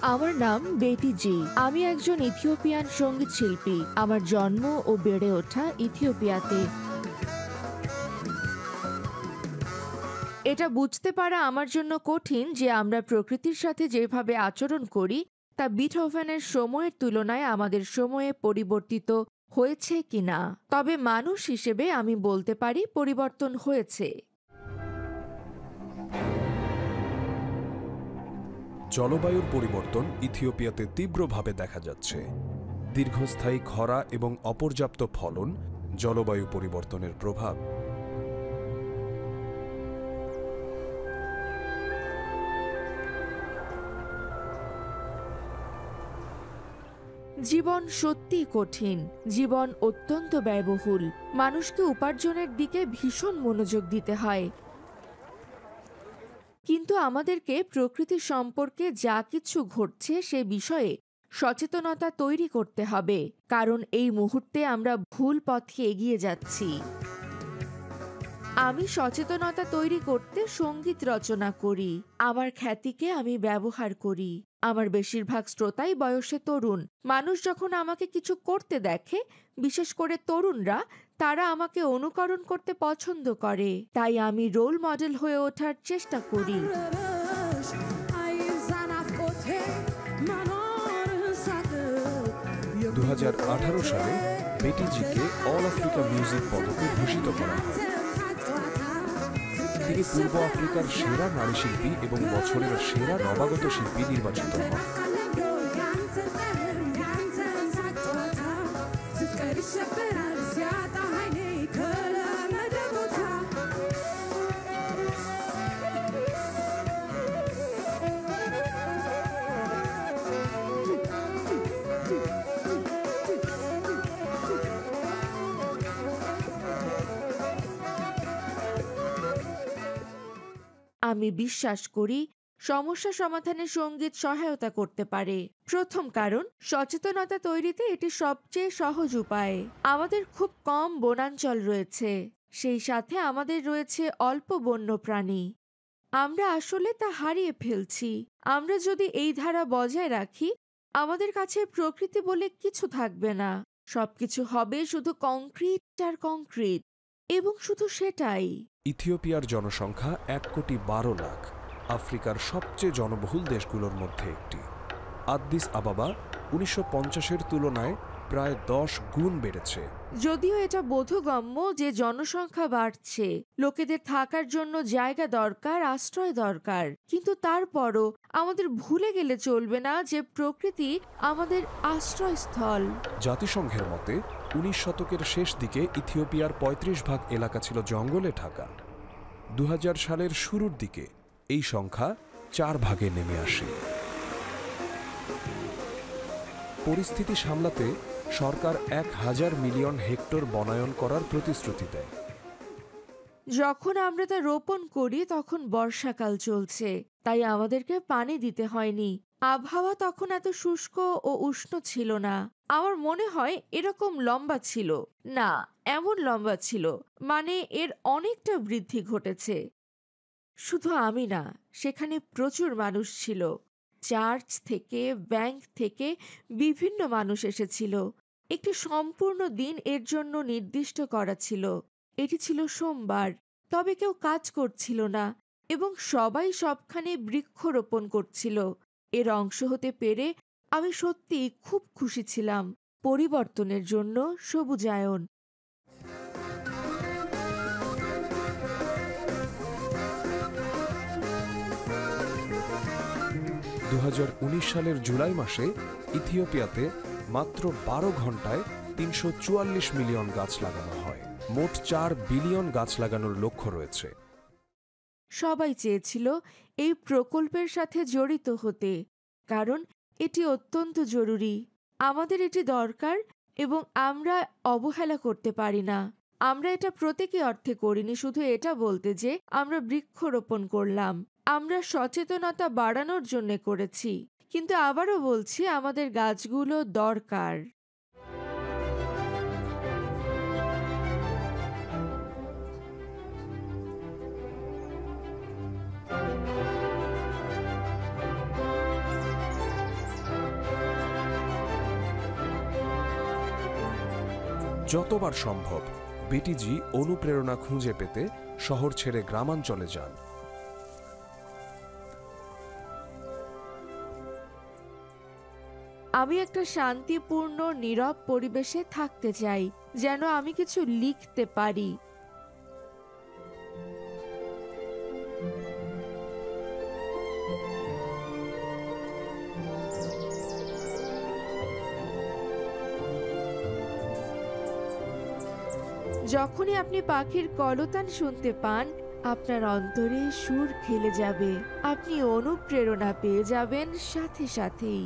আমার নাম বেটি জি। আমি একজন ইথিওপিয়ান সঙ্গীত শিল্পী। আমার জন্ম ও বেড়ে ওঠা ইথিওপিয়াতে। এটা বুঝতে পারা আমার জন্য কঠিন যে আমরা প্রকৃতির সাথে যেভাবে আচরণ করি তা বিথহোভেনের সময়ের তুলনায় আমাদের সময়ে পরিবর্তিত হয়েছে কিনা। তবে মানুষ হিসেবে আমি বলতে পারি পরিবর্তন হয়েছে। জলবায়ুর পরিবর্তন ইথিওপিয়াতে তীব্রভাবে দেখা যাচ্ছে। দীর্ঘস্থায়ী খরা এবং অপর্যাপ্ত ফলন জলবায়ু পরিবর্তনের প্রভাব। জীবন সত্যিই কঠিন। জীবন অত্যন্ত ব্যয়বহুল। মানুষকে উপার্জনের দিকে ভীষণ মনোযোগ দিতে হয়। কিন্তু আমাদেরকে প্রকৃতি সম্পর্কে যা কিছু ঘটছে সে বিষয়ে সচেতনতা তৈরি করতে হবে, কারণ এই মুহূর্তে আমরা ভুল পথে এগিয়ে যাচ্ছি। আমি সচেতনতা তৈরি করতে সঙ্গীত রচনা করি। আমার খ্যাতিকে আমি ব্যবহার করি। আমার বেশিরভাগ শ্রোতাই বয়সে তরুণ। মানুষ যখন আমাকে কিছু করতে দেখে, বিশেষ করে তরুণরা, তারা আমাকে অনুকরণ করতে পছন্দ করে। তাই আমি রোল মডেল হয়ে ওঠার চেষ্টা করি। 2018 সালে বেটি জিকে অল আফ্রিকা মিউজিক পদকে ভূষিত করা হয়। তিনি পূর্ব আফ্রিকার সেরা নারী শিল্পী এবং বছরের সেরা নবাগত শিল্পী নির্বাচিত হন। আমি বিশ্বাস করি সমস্যা সমাধানে সঙ্গীত সহায়তা করতে পারে। প্রথম কারণ, সচেতনতা তৈরিতে এটি সবচেয়ে সহজ উপায়। আমাদের খুব কম বনাঞ্চল রয়েছে, সেই সাথে আমাদের রয়েছে অল্প বন্য প্রাণী। আমরা আসলে তা হারিয়ে ফেলছি। আমরা যদি এই ধারা বজায় রাখি, আমাদের কাছে প্রকৃতি বলে কিছু থাকবে না। সবকিছু হবে শুধু কংক্রিট আর কংক্রিট, এবং শুধু সেটাই। ইথিওপিয়ার জনসংখ্যা 1,12,00,000, আফ্রিকার সবচেয়ে জনবহুল দেশগুলোর মধ্যে একটি। আদ্দিস আবাবা 1950-এর তুলনায় প্রায় 10 গুণ বেড়েছে। যদিও এটা বোধগম্য যে জনসংখ্যা বাড়ছে, লোকেদের থাকার জন্য জায়গা দরকার, আশ্রয় দরকার, কিন্তু তারপরও আমাদের ভুলে গেলে চলবে না যে প্রকৃতি আমাদের আশ্রয়স্থল। জাতিসংঘের মতে 19 শতকের শেষ দিকে ইথিওপিয়ার 35% এলাকা ছিল জঙ্গলে ঢাকা। 2000 সালের শুরুর দিকে এই সংখ্যা 4 ভাগে নেমে আসে। পরিস্থিতি সামলাতে সরকার 1000 মিলিয়ন হেক্টর বনায়ন করার প্রতিশ্রুতি দেয়। যখন আমরা তা রোপণ করি তখন বর্ষাকাল চলছে, তাই আমাদেরকে পানি দিতে হয়নি। আবহাওয়া তখন এত শুষ্ক ও উষ্ণ ছিল না। আমার মনে হয় এরকম লম্বা ছিল না, এমন লম্বা ছিল, মানে এর অনেকটা বৃদ্ধি ঘটেছে। শুধু আমি না, সেখানে প্রচুর মানুষ ছিল। চার্চ থেকে, ব্যাংক থেকে বিভিন্ন মানুষ এসেছিল। একটি সম্পূর্ণ দিন এর জন্য নির্দিষ্ট করা ছিল। এটি ছিল সোমবার, তবে কেউ কাজ করছিল না এবং সবাই সবখানে বৃক্ষরোপণ করছিল। এর অংশ হতে পেরে আমি সত্যিই খুব খুশি ছিলাম। পরিবর্তনের জন্য সবুজায়ন। 2019 সালের জুলাই মাসে ইথিওপিয়াতে মাত্র 12 ঘন্টায় 344 মিলিয়ন গাছ লাগানো হয়। মোট 4 বিলিয়ন গাছ লাগানোর লক্ষ্য রয়েছে। সবাই চেয়েছিল এই প্রকল্পের সাথে জড়িত হতে, কারণ এটি অত্যন্ত জরুরি। আমাদের এটি দরকার এবং আমরা অবহেলা করতে পারি না। আমরা এটা প্রতীকী অর্থে করিনি শুধু এটা বলতে যে আমরা বৃক্ষরোপণ করলাম। আমরা সচেতনতা বাড়ানোর জন্য করেছি, কিন্তু আবারও বলছি আমাদের গাছগুলো দরকার। যতবার সম্ভব বিটিজি অনুপ্রেরণা খুঁজে পেতে শহর ছেড়ে গ্রামাঞ্চলে যান। আমি একটা শান্তিপূর্ণ নীরব পরিবেশে থাকতে চাই, যেন আমি কিছু লিখতে পারি। যখনই আপনি পাখির কলতান শুনতে পান, আপনার অন্তরে সুর খেলে যাবে, আপনি অনুপ্রেরণা পেয়ে যাবেন সাথে সাথেই।